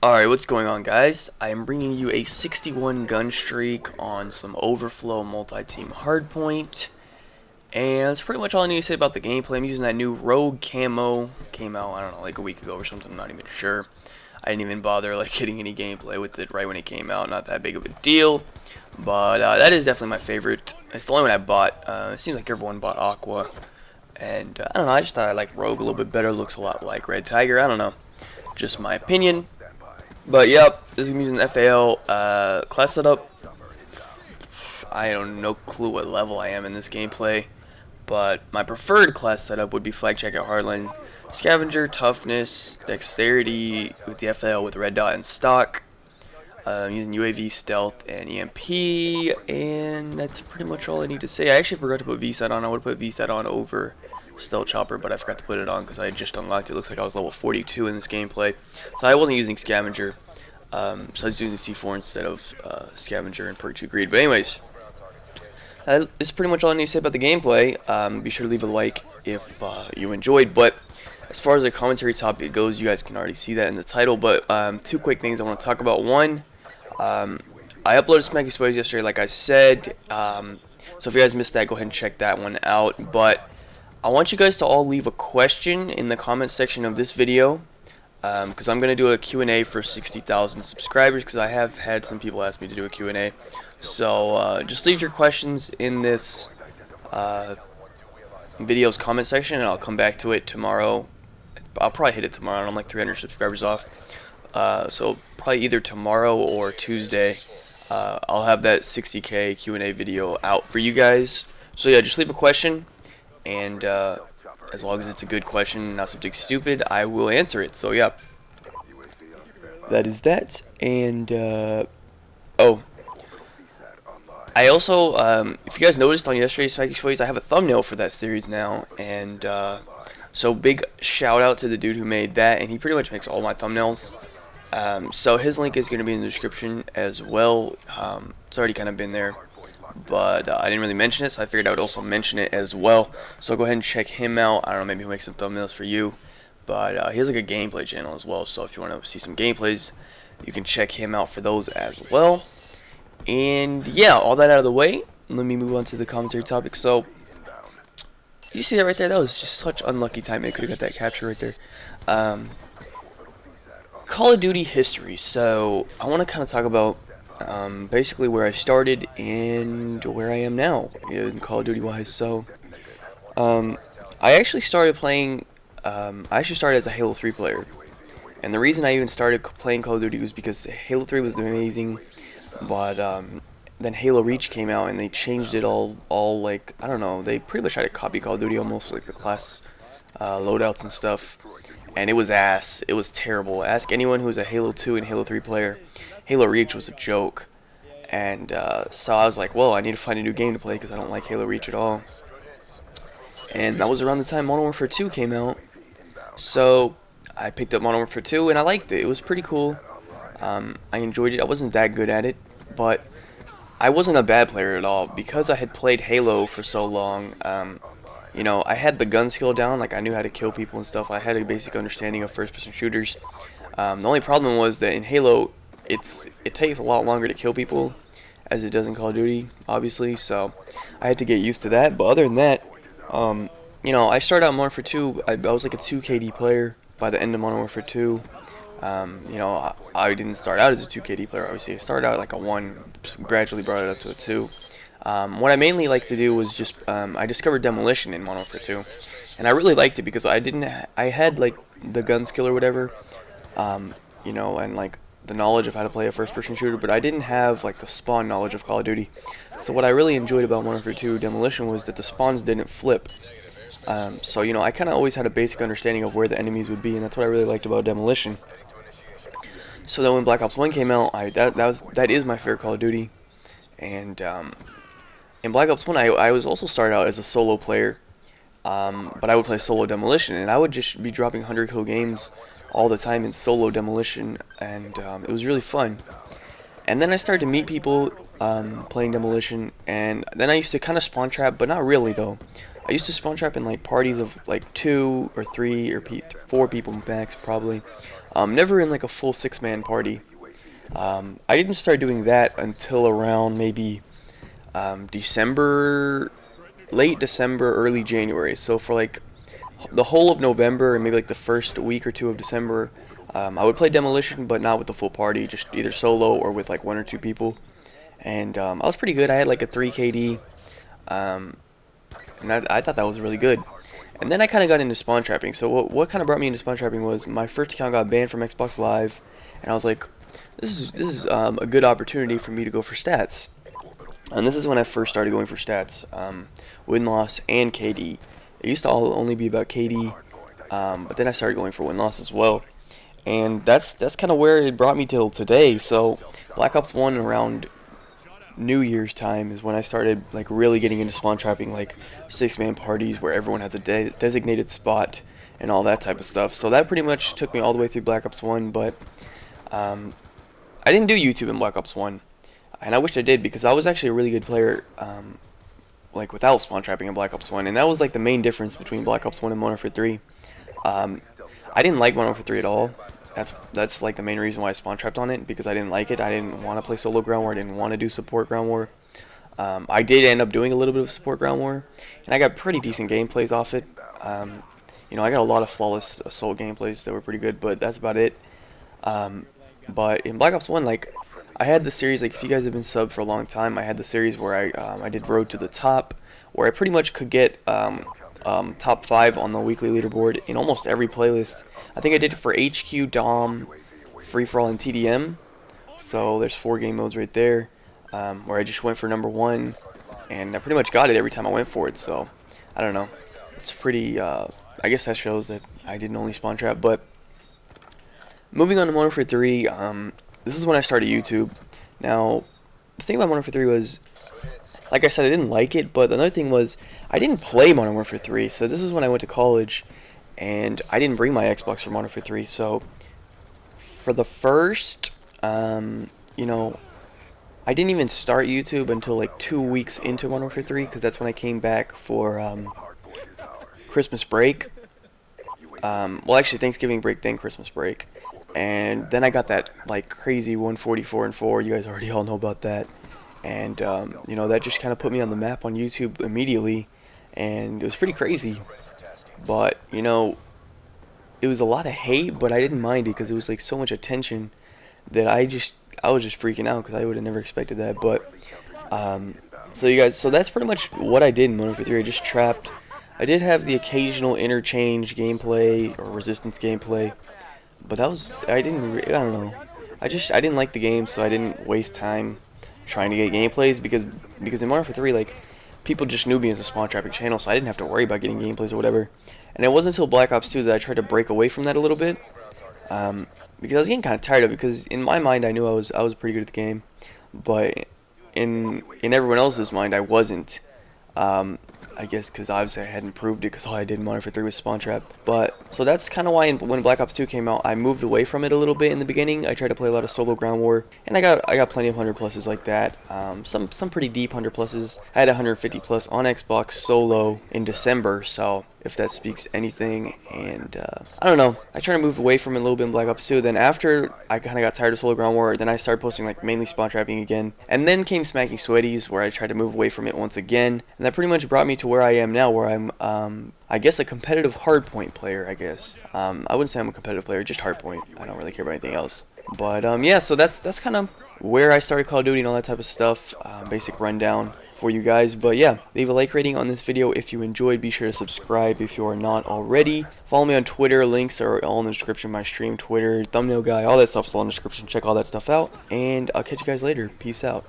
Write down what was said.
Alright, what's going on, guys? I am bringing you a 61 gun streak on some overflow multi-team hardpoint. And that's pretty much all I need to say about the gameplay. I'm using that new rogue camo. Came out, I don't know, like a week ago or something. I'm not even sure. I didn't even bother like getting any gameplay with it right when it came out. Not that big of a deal. But that is definitely my favorite. It's the only one I bought. It seems like everyone bought Aqua. And I don't know, I just thought I liked Rogue a little bit better. Looks a lot like Red Tiger. I don't know. Just my opinion. But yep, this is using FAL class setup. I don't no clue what level I am in this gameplay, but my preferred class setup would be Flag Jacket Hardline, Scavenger, Toughness, Dexterity with the FAL with Red Dot and Stock. Using UAV, Stealth, and EMP, and that's pretty much all I need to say. I actually forgot to put VSAT on. I would put VSAT on over Stealth Chopper, but I forgot to put it on because I just unlocked it. It looks like I was level 42 in this gameplay, so I wasn't using Scavenger. So I was using C4 instead of Scavenger and Perk 2 Greed. But anyways, that is pretty much all I need to say about the gameplay. Be sure to leave a like if you enjoyed. But as far as the commentary topic goes, you guys can already see that in the title. But two quick things I want to talk about. One, I uploaded Smacky Spoilers yesterday, like I said. So if you guys missed that, go ahead and check that one out. But I want you guys to all leave a question in the comment section of this video. Because I'm going to do a Q&A for 60,000 subscribers, because I have had some people ask me to do a Q&A. So just leave your questions in this video's comment section, and I'll come back to it tomorrow. I'll probably hit it tomorrow, and I'm like 300 subscribers off. So probably either tomorrow or Tuesday, I'll have that 60K Q&A video out for you guys. So yeah, just leave a question, and as long as it's a good question, not something stupid, I will answer it. So yeah, that is that. And oh, I also, if you guys noticed on yesterday's Smacky Spoilers, I have a thumbnail for that series now, and so big shout out to the dude who made that, and he pretty much makes all my thumbnails. So his link is going to be in the description as well. It's already kind of been there, but I didn't really mention it, so I figured I would also mention it as well. So go ahead and check him out. I don't know, maybe he'll make some thumbnails for you, but he has like a gameplay channel as well, so if you want to see some gameplays, you can check him out for those as well. And yeah, all that out of the way, let me move on to the commentary topic. So you see that right there? That was just such unlucky timing. I could have got that capture right there. Call of Duty history. So I want to kind of talk about basically where I started and where I am now in Call of Duty wise. So I actually started playing, as a Halo 3 player, and the reason I even started playing Call of Duty was because Halo 3 was amazing, but then Halo Reach came out and they changed it all like, I don't know, they pretty much tried to copy Call of Duty almost, like the class loadouts and stuff, and it was ass. It was terrible. Ask anyone who's a Halo 2 and Halo 3 player. Halo Reach was a joke, and so I was like, well, I need to find a new game to play because I don't like Halo Reach at all. And that was around the time Modern Warfare 2 came out, so I picked up Modern Warfare 2 and I liked it. It was pretty cool. I enjoyed it. I wasn't that good at it, but I wasn't a bad player at all because I had played Halo for so long. You know, I had the gun skill down, like I knew how to kill people and stuff. I had a basic understanding of first-person shooters. The only problem was that in Halo, it takes a lot longer to kill people as it does in Call of Duty, obviously, so I had to get used to that. But other than that, you know, I started out in Modern Warfare 2, I was like a 2 KD player by the end of Modern Warfare 2. You know, I didn't start out as a 2 KD player, obviously. I started out like a 1, gradually brought it up to a 2. What I mainly like to do was just, I discovered Demolition in Modern Warfare 2, and I really liked it because I had like the gun skill or whatever, you know, and like the knowledge of how to play a first-person shooter, but I didn't have like the spawn knowledge of Call of Duty. So what I really enjoyed about Modern Warfare 2 Demolition was that the spawns didn't flip. So you know, I kind of always had a basic understanding of where the enemies would be, and that's what I really liked about Demolition. So then when Black Ops 1 came out, that is my favorite Call of Duty, and in Black Ops 1 I was also started out as a solo player, but I would play solo Demolition, and I would just be dropping 100 kill games all the time in solo Demolition, and it was really fun. And then I started to meet people playing Demolition, and then I used to kind of spawn trap, but not really though. I used to spawn trap in like parties of like 2 or 3 or 4 people max probably. Never in like a full 6-man party. I didn't start doing that until around maybe December, late December, early January. So for like the whole of November and maybe like the first week or two of December, I would play Demolition, but not with the full party, just either solo or with like 1 or 2 people. And I was pretty good. I had like a 3 KD, and I thought that was really good. And then I kind of got into spawn trapping. So what kind of brought me into spawn trapping was my first account got banned from Xbox Live, and I was like, this is a good opportunity for me to go for stats. And this is when I first started going for stats, win-loss and KD. It used to all only be about KD, but then I started going for win-loss as well. And that's kind of where it brought me till today. So Black Ops 1 around New Year's time is when I started like really getting into spawn trapping, like 6-man parties where everyone has a designated spot and all that type of stuff. So that pretty much took me all the way through Black Ops 1, but I didn't do YouTube in Black Ops 1. And I wished I did, because I was actually a really good player, like without spawn trapping in Black Ops 1, and that was like the main difference between Black Ops 1 and Modern Warfare 3. I didn't like Modern Warfare 3 at all. That's like the main reason why I spawn trapped on it, because I didn't like it. I didn't want to play solo ground war. I didn't want to do support ground war. I did end up doing a little bit of support ground war, and I got pretty decent gameplays off it. You know, I got a lot of flawless assault gameplays that were pretty good, but that's about it. But in Black Ops 1, like, I had the series, like, if you guys have been subbed for a long time, I had the series where I did Road to the Top, where I pretty much could get top 5 on the weekly leaderboard in almost every playlist. I think I did it for HQ, Dom, Free For All, and TDM. So there's 4 game modes right there, where I just went for number 1, and I pretty much got it every time I went for it. So I don't know, it's pretty. I guess that shows that I didn't only spawn trap. But moving on to Modern Warfare 3, this is when I started YouTube. Now, the thing about Modern Warfare 3 was, like I said, I didn't like it, but another thing was, I didn't play Modern Warfare 3, so this is when I went to college, and I didn't bring my Xbox for Modern Warfare 3, so for the first, you know, I didn't even start YouTube until like 2 weeks into Modern Warfare 3, because that's when I came back for Christmas break. Well, actually, Thanksgiving break, then Christmas break. And then I got that like crazy 144 and 4. You guys already all know about that. And you know, that just kind of put me on the map on YouTube immediately, and it was pretty crazy. But you know, it was a lot of hate, but I didn't mind it because it was like so much attention that I was just freaking out, because I would have never expected that. But so that's pretty much what I did in Modern Warfare 3. I just trapped. I did have the occasional interchange gameplay or resistance gameplay, but that was, I don't know. I didn't like the game, so I didn't waste time trying to get gameplays, because in Modern Warfare 3, like, people just knew me as a spawn trapping channel, so I didn't have to worry about getting gameplays or whatever. And it wasn't until Black Ops 2 that I tried to break away from that a little bit, because I was getting kind of tired of it. Because in my mind, I knew I was pretty good at the game, but in everyone else's mind, I wasn't. I guess because obviously I hadn't proved it, because all I did in Modern Warfare 3 was spawn trap. But so that's kind of why when Black Ops 2 came out, I moved away from it a little bit in the beginning. I tried to play a lot of solo ground war, and I got plenty of 100 pluses like that. Some pretty deep 100 pluses. I had 150 plus on Xbox solo in December, so if that speaks anything. And I don't know, I tried to move away from it a little bit in Black Ops 2. Then after I kind of got tired of solo ground war, then I started posting like mainly spawn trapping again. And then came Smacking Sweaties, where I tried to move away from it once again, and that pretty much brought me to where I am now, where I'm I guess a competitive hardpoint player, I guess. I wouldn't say I'm a competitive player, just hardpoint. I don't really care about anything else. But yeah, so that's kind of where I started Call of Duty and all that type of stuff. Basic rundown for you guys. But yeah, leave a like rating on this video if you enjoyed. Be sure to subscribe if you are not already. Follow me on Twitter. Links are all in the description. My stream, Twitter, thumbnail guy, all that stuff's all in the description. Check all that stuff out, and I'll catch you guys later. Peace out.